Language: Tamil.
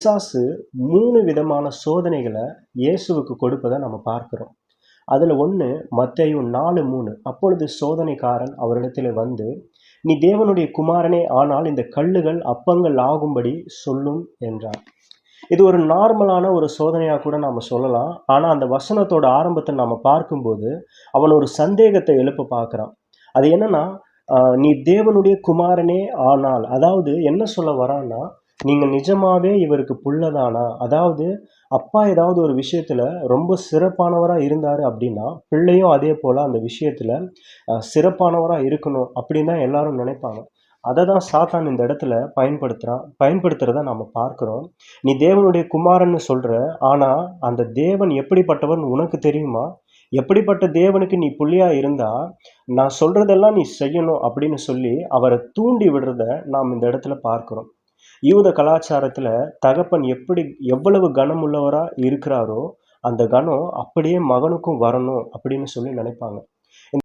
பிசாசு 3 விதமான சோதனைகளை இயேசுவுக்கு கொடுப்பதை நம்ம பார்க்கிறோம். அதுல ஒண்ணு மத்தேயு 4:3. அப்பொழுது சோதனைக்காரன் அவரிடத்திலே வந்து, நீ தேவனுடைய குமாரனே ஆனால் இந்த கல்லுகள் அப்பங்கள் ஆகும்படி சொல்லும் என்றார். இது ஒரு நார்மலான ஒரு சோதனையா கூட நாம சொல்லலாம். ஆனா அந்த வசனத்தோட ஆரம்பத்தை நாம பார்க்கும்போது, அவன் ஒரு சந்தேகத்தை எழுப்ப பார்க்கிறான். அது என்னன்னா, நீ தேவனுடைய குமாரனே ஆனால், அதாவது என்ன சொல்ல வரான்னா, நீங்க நிஜமாவே இவருக்கு புள்ளதானா? அதாவது அப்பா ஏதாவது ஒரு விஷயத்துல ரொம்ப சிறப்பானவரா இருந்தாரு அப்படின்னா, பிள்ளையும் அதே போல அந்த விஷயத்துல சிறப்பானவரா இருக்கணும் அப்படின்னு தான் எல்லாரும் நினைப்பாங்க. அதை தான் சாத்தான் இந்த இடத்துல பயன்படுத்துறத நாம பார்க்கிறோம். நீ தேவனுடைய குமாரன்னு சொல்ற, ஆனா அந்த தேவன் எப்படிப்பட்டவன் உனக்கு தெரியுமா? எப்படிப்பட்ட தேவனுக்கு நீ புள்ளியா இருந்தா, நான் சொல்றதெல்லாம் நீ செய்யணும் அப்படின்னு சொல்லி அவரை தூண்டி விடுறத நாம் இந்த இடத்துல பார்க்கிறோம். யூத கலாச்சாரத்துல தகப்பன் எவ்வளவு கனமுள்ளவரா இருக்கிறாரோ, அந்த கனம் அப்படியே மகனுக்கும் வரணும் அப்படின்னு சொல்லி நினைப்பாங்க.